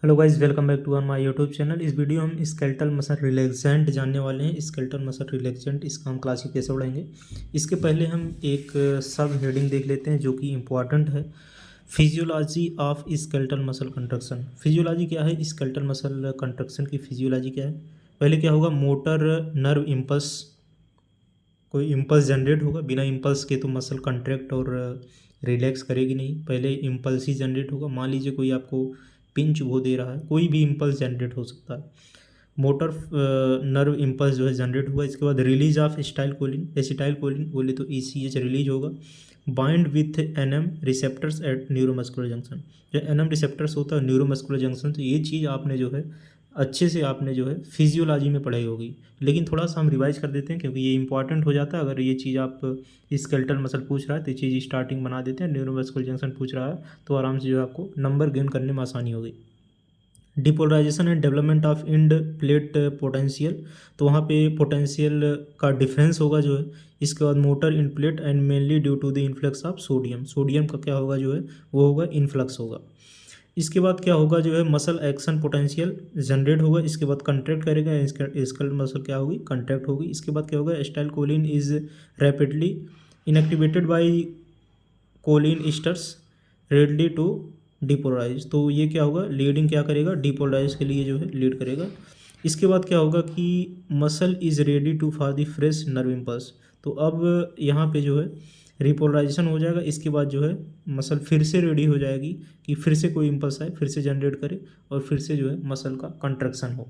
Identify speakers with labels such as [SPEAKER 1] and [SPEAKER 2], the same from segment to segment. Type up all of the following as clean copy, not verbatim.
[SPEAKER 1] Hello guys, welcome back to my YouTube channel. इस video हम skeletal muscle relaxant जानने वाले हैं। स्केलेटल मसल रिलैक्सेंट इसका हम क्लासिक कैसे उड़ाएंगे। इसके पहले हम एक सब हेडिंग देख लेते हैं जो कि इम्पोर्टेंट है। Physiology of skeletal muscle construction. Physiology क्या है, स्केलेटल मसल कंट्रक्शन की फिजियोलॉजी क्या है। पहले क्या होगा, मोटर नर्व इम्पल्स, कोई इम्पल्स जनरेट होगा। बिना इम्पल्स के तो मसल कंट्रैक्ट और रिलैक्स करेगी नहीं। पहले इम्पल्स ही जनरेट होगा। मान लीजिए कोई आपको पिंच वो दे रहा है, कोई भी इम्पल्स जनरेट हो सकता है। मोटर नर्व इम्पल्स जो है जनरेट हुआ। इसके बाद रिलीज ऑफ एसिटाइल कोलिन बोले तो ECH रिलीज होगा। Bind with NM receptors at neuromuscular junction. जो NM रिसेप्टर्स होता है न्यूरोमस्कुलर जंक्शन, तो ये चीज़ आपने जो है अच्छे से आपने जो है फिजियोलॉजी में पढ़ाई होगी। लेकिन थोड़ा सा हम रिवाइज कर देते हैं क्योंकि ये इंपॉर्टेंट हो जाता है। अगर ये चीज़ आप स्केलेटल मसल पूछ रहा है तो ये चीज़ स्टार्टिंग बना देते हैं। न्यूरोमस्कुलर जंक्शन पूछ रहा है तो आराम से जो है आपको नंबर गेन करने में आसानी होगी। Depolarisation and development of end plate potential, तो वहाँ पे पोटेंशियल का डिफरेंस होगा जो है। इसके बाद motor end plate and mainly due to the influx of sodium. Sodium का क्या होगा जो है वो होगा इन्फ्लक्स होगा। इसके बाद क्या होगा जो है मसल एक्शन पोटेंशियल जनरेट होगा। इसके बाद कंट्रैक्ट करेगा, स्केलेटल मसल क्या होगी, कंट्रैक्ट होगी। इसके बाद क्या होगा, acetylcholine is rapidly inactivated by cholinesterase readily to depolarise. तो ये क्या होगा, लीडिंग क्या करेगा, डिपोलराइज के लिए जो है लीड करेगा। इसके बाद क्या होगा कि muscle is ready to for the fresh nerve impulse. तो अब यहाँ पे जो है रिपोलराइजेशन हो जाएगा। इसके बाद जो है मसल फिर से रेडी हो जाएगी कि फिर से कोई इम्पल्स आए, फिर से जनरेट करे और फिर से जो है मसल का कंट्रक्शन हो।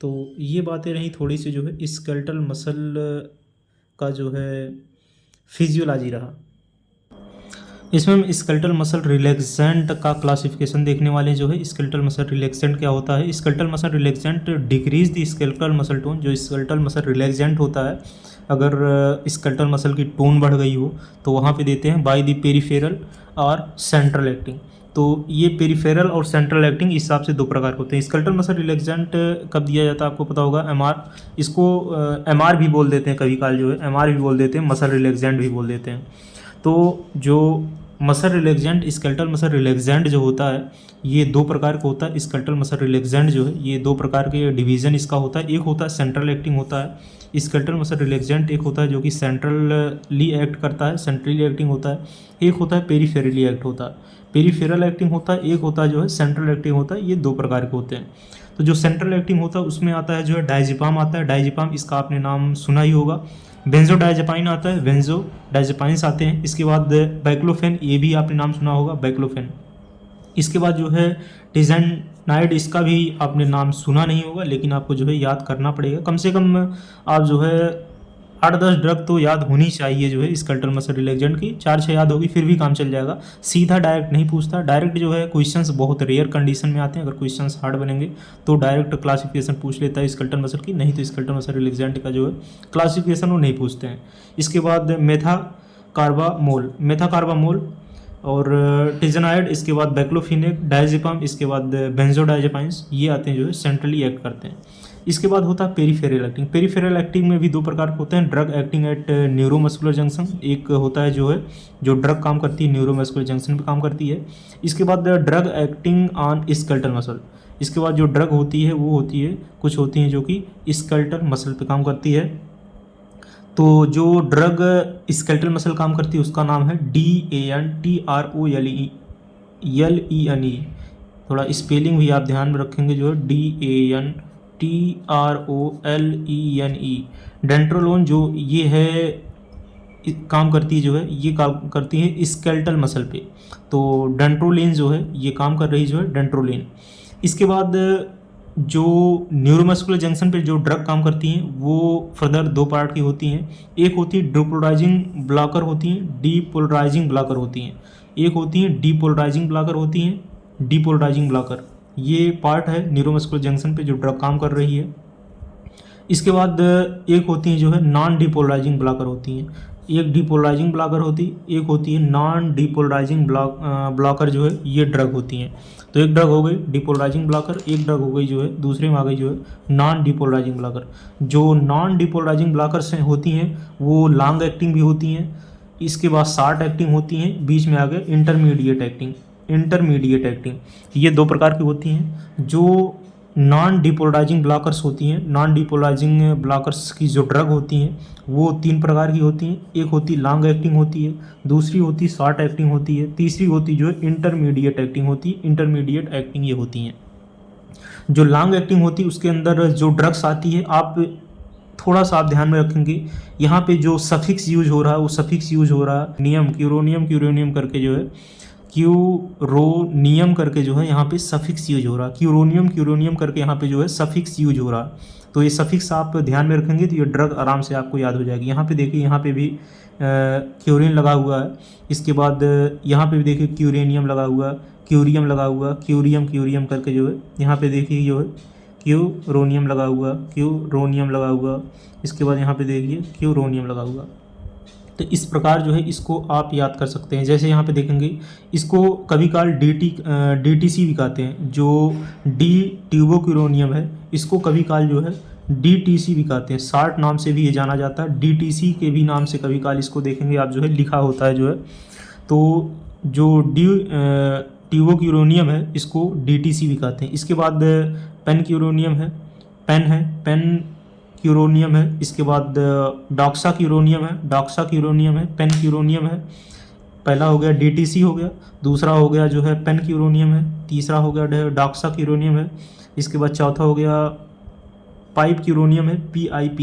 [SPEAKER 1] तो ये बातें रही थोड़ी सी जो है स्केलेटल मसल का जो है फिजियोलॉजी रहा। इसमें हम स्केलेटल मसल रिलैक्सेंट का क्लासिफिकेशन देखने वाले जो है। स्केलेटल मसल रिलैक्सेंट क्या होता है। Skeletal muscle relaxant decrease the skeletal muscle tone. जो स्केलेटल मसल रिलैक्सेंट होता है, अगर स्केलेटल मसल की टोन बढ़ गई हो तो वहाँ पे देते हैं बाय द पेरिफेरल और सेंट्रल एक्टिंग। तो ये पेरिफेरल और सेंट्रल एक्टिंग इस हिसाब से दो प्रकार के होते हैं। स्केलेटल मसल रिलैक्सेंट कब दिया जाता है आपको पता होगा, MR। इसको MR भी बोल देते हैं, कभी काल जो है MR भी बोल देते हैं, मसल रिलैक्सेंट भी बोल देते हैं। तो जो muscle relaxant, skeletal muscle relaxant जो होता है ये दो प्रकार का होता है। स्केलेटल मसल रिलैक्सेंट जो है ये दो प्रकार के डिवीज़न इसका होता है। एक होता है सेंट्रल एक्टिंग होता है स्केलेटल मसल रिलैक्सेंट, एक होता है जो कि सेंट्रली एक्ट करता है, सेंट्रली एक्टिंग होता है। एक होता है पेरीफेरली एक्ट होता है, पेरीफेरल एक्टिंग होता है। एक होता है जो है सेंट्रल एक्टिंग होता है। ये दो प्रकार के होते हैं। तो जो सेंट्रल एक्टिंग होता है उसमें आता है जो है डायजेपाम आता है। डायजेपाम इसका आपने नाम सुना ही होगा। बेंजोडायजेपाइन आता है, बेंजोडायजेपाइंस आते हैं। इसके बाद बैक्लोफेन, ये भी आपने नाम सुना होगा, बैक्लोफेन। इसके बाद जो है टिजेनाइड, इसका भी आपने नाम सुना नहीं होगा लेकिन आपको जो है याद करना पड़ेगा। कम से कम आप जो है 8-10 ड्रग तो याद होनी चाहिए जो है स्केलेटल मसल रिलैक्सेंट की। 4-6 याद होगी फिर भी काम चल जाएगा। सीधा डायरेक्ट नहीं पूछता। डायरेक्ट जो है क्वेश्चंस बहुत रेयर कंडीशन में आते हैं। अगर क्वेश्चंस हार्ड बनेंगे तो डायरेक्ट क्लासिफिकेशन पूछ लेता है स्केलेटल मसल की, नहीं तो स्केलेटल मसल रिलैक्सेंट का जो है क्लासिफिकेशन वो नहीं पूछते हैं। इसके बाद मेथाकार्बामोल और टिजेनाइड, इसके बाद बैक्लोफिनेक, डायजेपाम, इसके बाद बेंजोडायजेपाइंस, ये आते हैं जो है सेंट्रली एक्ट करते हैं। इसके बाद होता है पेरीफेरल एक्टिंग। पेरीफेरल एक्टिंग में भी दो प्रकार के होते हैं। Drug acting at neuromuscular junction, एक होता है जो है जो ड्रग काम करती है न्यूरोमस्कुलर जंक्शन पे काम करती है। इसके बाद drug acting on skeletal muscle. इसके बाद जो ड्रग होती है वो होती है, कुछ होती हैं जो कि स्केलेटल मसल पे काम करती है। तो जो ड्रग स्केलेटल मसल काम करती है उसका नाम है DANTROLENE। थोड़ा स्पेलिंग भी आप ध्यान में रखेंगे जो है DANTROLENE। डेंट्रोलोन जो ये है काम करती है जो है, ये काम करती है स्केलेटल मसल पे। तो डेंट्रोलिन जो है ये काम कर रही जो है डेंट्रोलिन। इसके बाद जो न्यूरोमस्कुलर जंक्शन पे जो ड्रग काम करती हैं वो फर्दर दो पार्ट की होती हैं। एक होती है डिपोलराइजिंग ब्लॉकर होती हैं, डीपोलराइजिंग ब्लॉकर होती हैं। एक होती हैं डीपोलराइजिंग ब्लॉकर होती हैं, डीपोलराइजिंग ब्लॉकर। ये पार्ट है न्यूरोमस्कुलर जंक्शन पे जो ड्रग काम कर रही है। इसके बाद एक होती हैं जो है नॉन डिपोलराइजिंग ब्लॉकर होती हैं। एक डिपोलराइजिंग ब्लॉकर होती, एक होती है नॉन डिपोलराइजिंग ब्लॉकर जो है ये ड्रग होती हैं। तो एक ड्रग हो गई डिपोलराइजिंग ब्लॉकर, एक ड्रग हो गई जो है दूसरे में आ गई जो है नॉन डिपोलराइजिंग ब्लॉकर। जो नॉन डिपोलराइजिंग ब्लॉकर से होती हैं वो लॉन्ग एक्टिंग भी होती हैं। इसके बाद शॉर्ट एक्टिंग होती हैं, बीच में आ गए इंटरमीडिएट एक्टिंग। Intermediate acting. ये 2 प्रकार की होती हैं। जो नॉन डिपोलराइजिंग ब्लॉकर्स होती हैं, नॉन डिपोलराइजिंग ब्लॉकर्स की जो ड्रग होती हैं वो 3 प्रकार की होती हैं। एक होती लॉन्ग एक्टिंग होती है, दूसरी होती शॉर्ट एक्टिंग होती है, तीसरी होती जो है इंटरमीडिएट एक्टिंग होती है। इंटरमीडिएट एक्टिंग ये होती हैं। जो लॉन्ग एक्टिंग होती है उसके अंदर जो ड्रग्स आती है, आप थोड़ा सा आप ध्यान में रखेंगे यहाँ पे जो सफिक्स यूज हो रहा है वो सफिक्स यूज हो रहा है नियम, क्यूरोनियम क्यूरोनियम करके जो है, क्यूरोनियम करके जो है यहाँ पे सफिक्स यूज हो रहा है, क्यूरोनियम क्यूरोनियम करके यहाँ पे जो है सफिक्स यूज हो रहा है। तो ये सफिक्स आप ध्यान में रखेंगे तो ये ड्रग आराम से आपको याद हो जाएगी। यहाँ पे देखिए, यहाँ पे भी क्यूरिन लगा हुआ है। इसके बाद यहाँ पे भी देखिए क्यूरेनियम लगा हुआ है, क्यूरियम लगा हुआ, क्यूरियम क्यूरियम करके जो है यहाँ पे देखिए जो है क्यूरोनियम लगा हुआ, क्यूरोनियम लगा हुआ। इसके बाद यहाँ पे देखिए क्यूरोनियम लगा हुआ। तो इस प्रकार जो है इसको आप याद कर सकते हैं। जैसे यहाँ पे देखेंगे इसको कभी काल DTC भी कहते हैं। जो डी ट्यूबोक्यूरोनियम है इसको कभी काल जो है DTC भी कहते हैं। शॉर्ट नाम से भी ये जाना जाता है, DTC के भी नाम से कभी काल इसको देखेंगे आप जो है लिखा होता है जो है। तो जो ट्यूबोक्यूरोनियम है इसको DTC भी कहते हैं। इसके बाद पेनक्यूरोनियम है, पेन क्यूरोनियम है। इसके बाद डॉक्सा क्यूरोनियम है, पेन क्यूरोनियम है। पहला हो गया DTC हो गया, दूसरा हो गया जो है पेन क्यूरोनियम है, तीसरा हो गया डॉक्सा क्यूरोनियम है। इसके बाद चौथा हो गया पाइप क्यूरोनियम है, PIP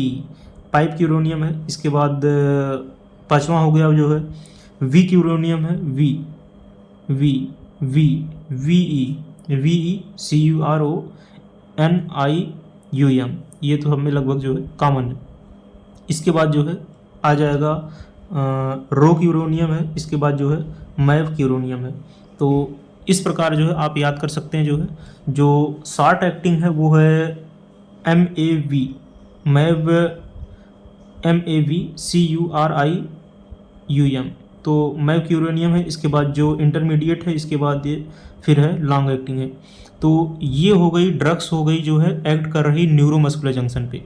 [SPEAKER 1] पाइप क्यूरोनियम है। इसके बाद पाँचवा हो गया जो है वी क्यूरोनियम है, VE CURONIUM। ये तो हमें लगभग जो है कॉमन है। इसके बाद जो है आ जाएगा रो क्यूरोनियम है। इसके बाद जो है मैव क्यूरोनियम है। तो इस प्रकार जो है आप याद कर सकते हैं। जो है जो शॉर्ट एक्टिंग है वो है MAV, मैव MAV CURIUM। तो मैव क्यूरोनियम है। इसके बाद जो इंटरमीडिएट है, इसके बाद ये फिर है लॉन्ग एक्टिंग है। तो ये हो गई ड्रग्स, हो गई जो है एक्ट कर रही न्यूरोमस्कुलर जंक्शन पे।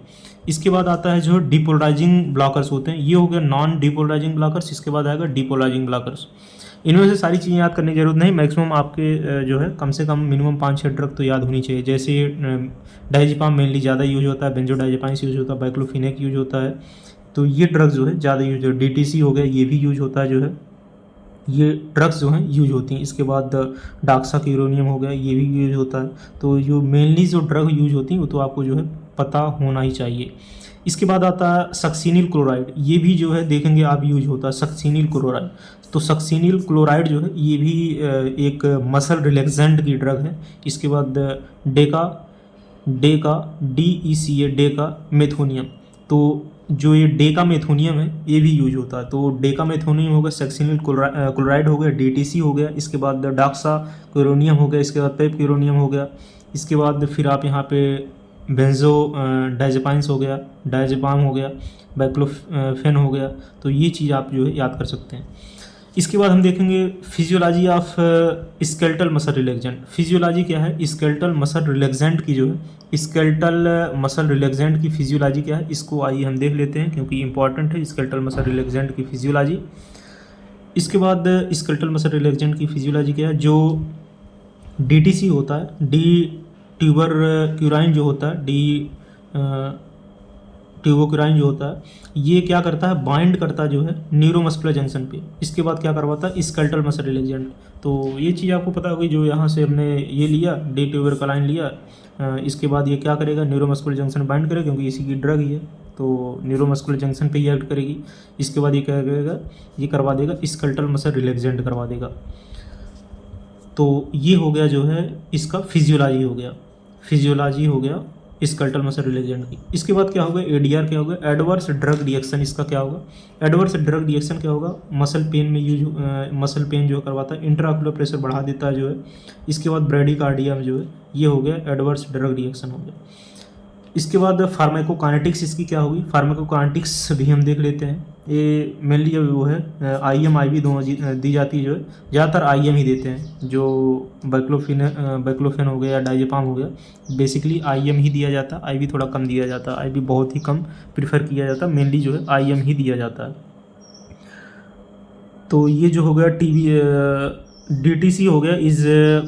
[SPEAKER 1] इसके बाद आता है जो डिपोलराइजिंग ब्लॉकर्स होते हैं। ये हो गया नॉन डिपोलराइजिंग ब्लॉकर्स। इसके बाद आएगा डिपोलराइजिंग ब्लॉकर्स। इनमें से सारी चीज़ें याद करने की जरूरत नहीं, मैक्सिमम आपके जो है कम से कम मिनिमम 5-6 ड्रग तो याद होनी चाहिए। जैसे डायजेपाम मेनली ज़्यादा यूज होता है, बेंजोडाइजेपाइंस यूज होता है, बाइक्लोफिनेक यूज होता है। तो ये ड्रग्स जो है ज़्यादा यूज है। DTC हो गया, ये भी यूज होता है जो है, ये ड्रग्स जो हैं यूज होती हैं। इसके बाद डॉक्सा क्यूरोनियम हो गया, ये भी यूज होता है। तो जो मेनली जो ड्रग यूज होती हैं वो तो आपको जो है पता होना ही चाहिए। इसके बाद आता है सक्सिनिल क्लोराइड। ये भी जो है देखेंगे आप यूज होता है सक्सिनिल क्लोराइड। तो सक्सिनिल क्लोराइड जो है ये भी एक मसल रिलैक्सेंट की ड्रग है। इसके बाद DECA डेका मेथोनियम। तो जो ये डेकामेथोनियम है ये भी यूज होता है। तो डेकामेथोनियम हो गया, सक्सिनिल क्लोराइड हो गया, DTC हो गया। इसके बाद डॉक्सा क्यूरोनियम हो गया। इसके बाद पेप क्यूरोनियम हो गया। इसके बाद फिर आप यहाँ पे बेंजो डायजेपाइंस हो गया, डायजेपाम हो गया, बाइक्लोफेन हो गया। तो ये चीज़ आप जो है याद कर सकते हैं। इसके बाद हम देखेंगे physiology of skeletal muscle relaxant. Physiology क्या है? स्केलेटल मसल रिलैक्सेंट की जो है, स्केलेटल मसल रिलैक्सेंट की फिजियोलॉजी क्या है, इसको आइए हम देख लेते हैं क्योंकि इंपॉर्टेंट है स्केलेटल मसल रिलैक्सेंट की फिजियोलॉजी। इसके बाद स्केलेटल मसल रिलैक्सेंट की फिजियोलॉजी क्या है? जो DTC होता है, डी ट्यूबर क्यूराइन जो होता है, ट्यूबोक्यूराइन जो होता है, ये क्या करता है? बाइंड करता है जो है न्यूरोमस्कुलर जंक्शन पे। इसके बाद क्या करवाता है? Skeletal muscle relaxant. तो ये चीज़ आपको पता होगी, जो यहाँ से हमने ये लिया डी ट्यूबरक्लाइन लिया, इसके बाद ये क्या करेगा? न्यूरोमस्कुलर जंक्शन बाइंड करेगा क्योंकि इसी की ड्रग ही है, तो न्यूरोमस्कुलर जंक्शन पे ही एक्ट करेगी। इसके बाद ये क्या करेगा? ये करवा देगा स्केलेटल मसल रिलैक्सेंट करवा देगा। तो ये हो गया जो है इसका फिजियोलॉजी हो गया, फिजियोलॉजी हो गया स्केलेटल मसल रिलैक्सेंट की। इसके बाद क्या होगा? ADR क्या होगा? Adverse drug reaction. इसका क्या होगा? एडवर्स ड्रग रिएक्शन क्या होगा? मसल पेन में यूज, मसल पेन जो करवाता है, इंट्राऑक्यूलर प्रेशर बढ़ा देता है जो है। इसके बाद ब्रेडिकार्डिया में जो है ये हो गया एडवर्स ड्रग रिएक्शन हो गया। इसके बाद फार्माकोकाइनेटिक्स इसकी क्या होगी? फार्माकोकाइनेटिक्स भी हम देख लेते हैं। ये मेनली वो है IM IV दोनों दी जाती है जो है, ज़्यादातर IM ही देते हैं। जो बाइक्लोफेन हो गया या डायजेपाम हो गया, बेसिकली IM ही दिया जाता है, IV थोड़ा कम दिया जाता है, IV बहुत ही कम प्रीफर किया जाता है, मेनली जो है IM ही दिया जाता है। तो ये जो हो गया DTC हो गया is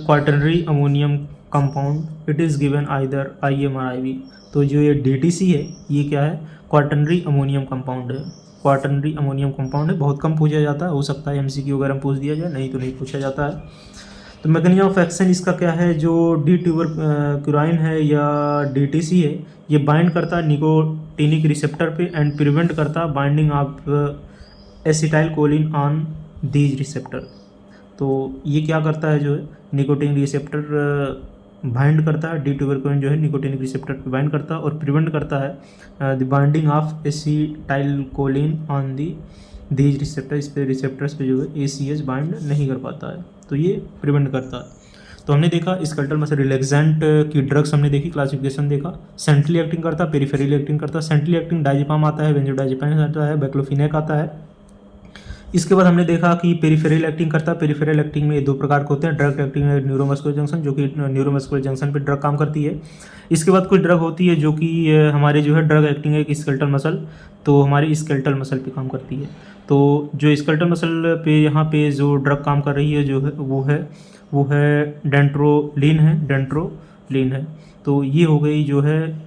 [SPEAKER 1] quaternary ammonium compound, it is given either IM और IV। तो जो ये DTC है ये क्या है, क्वाटरनरी अमोनियम कंपाउंड है, क्वाटरनरी अमोनियम कंपाउंड है। बहुत कम पूछा जाता है, हो सकता है MCQ वगैरह में पूछ दिया जाए, नहीं तो नहीं पूछा जाता है। तो मैकेनिज्म ऑफ एक्शन इसका क्या है, जो डी ट्यूबरक्युराइन है या DTC है, ये बाइंड करता है निकोटिनिक रिसेप्टर पे एंड प्रिवेंट करता है binding of acetyl choline on these receptor. तो ये क्या करता है, जो है निकोटिन रिसेप्टर बाइंड करता है, डी ट्यूबरक्युराइन जो है निकोटिनिक रिसेप्टर पे बाइंड करता है और प्रिवेंट करता है the binding of acetyl choline on the these receptor. इस पे रिसेप्टर्स पे जो है ACH बाइंड नहीं कर पाता है, तो ये प्रिवेंट करता है। तो हमने देखा स्केलेटल मसल रिलैक्सेंट की ड्रग्स हमने देखी, क्लासिफिकेशन देखा। सेंट्रली एक्टिंग करता है, पेरिफेरली एक्टिंग करता है। सेंट्रली एक्टिंग डायजेपाम आता है, बेंजोडायजेपाम आता है, बैक्लोफिनेक आता है। इसके बाद हमने देखा कि पेरिफेरल एक्टिंग करता है। पेरिफेरल एक्टिंग में दो प्रकार के होते हैं, ड्रग एक्टिंग है न्यूरोमस्कुलर जंक्शन, जो कि न्यूरोमस्कुलर जंक्शन पे ड्रग काम करती है। इसके बाद कुछ ड्रग होती है जो कि हमारे जो है ड्रग एक्टिंग है स्केलेटल मसल, तो हमारी स्केलेटल मसल पे काम करती है। तो जो स्केलेटल मसल पे यहाँ पे जो ड्रग काम कर रही है जो है वो है डेंट्रोलिन है। तो ये हो गई जो है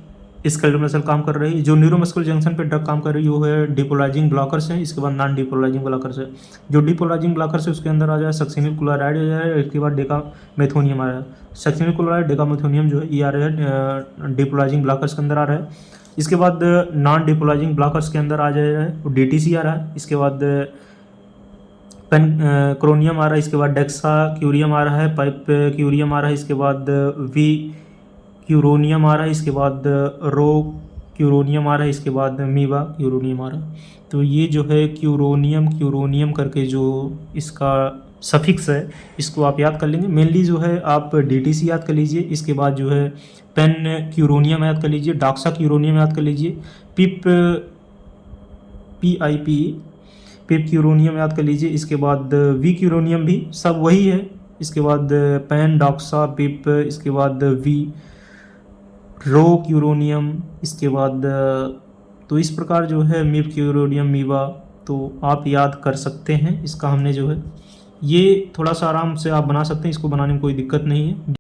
[SPEAKER 1] स्केलेटल मसल काम कर रही है। जो न्यूरोमस्कुलर जंक्शन पे ड्रग काम कर रही है वो है डिपोलाइजिंग ब्लॉकर्स हैं। इसके बाद नॉन डिपोलाइजिंग ब्लॉकर्स है। जो डिपोलाइजिंग ब्लॉकर्स है उसके अंदर आ जाए सक्सिनिल क्लोराइड आ जाए, इसके बाद डेकामेथोनियम आ रहा है। सक्सिनिल क्लोराइड डेकामेथोनियम जो है ये आ रहा है डिपोलाइजिंग ब्लॉकर्स के अंदर आ रहा है। इसके बाद नॉन डिपोलाइजिंग ब्लॉकर्स के अंदर आ जाए DTC आ रहा है। इसके बाद क्रोनियम आ रहा है। इसके बाद डेक्सा क्यूरियम आ रहा है, पाइप क्यूरियम आ रहा है। इसके बाद वी क्यूरोनियम आ रहा है। इसके बाद रो क्यूरोनियम आ रहा है। इसके बाद मीवा क्यूरोनियम आ रहा है। तो ये जो है क्यूरोनियम करके जो इसका सफिक्स है इसको आप याद कर लेंगे। मेनली जो है आप DTC याद कर लीजिए। इसके बाद जो है पेन क्यूरोनियम याद कर लीजिए, डॉक्सा क्यूरोनियम याद कर लीजिए, पिप क्यूरोनियम याद कर लीजिए। इसके बाद वी क्यूरोनियम भी सब वही है। इसके बाद पेन, डॉक्सा, पिप, इसके बाद वी रो क्यूरोनियम, इसके बाद तो इस प्रकार जो है मिप क्यूरोनियम, मीवा, तो आप याद कर सकते हैं। इसका हमने जो है ये थोड़ा सा आराम से आप बना सकते हैं, इसको बनाने में कोई दिक्कत नहीं है।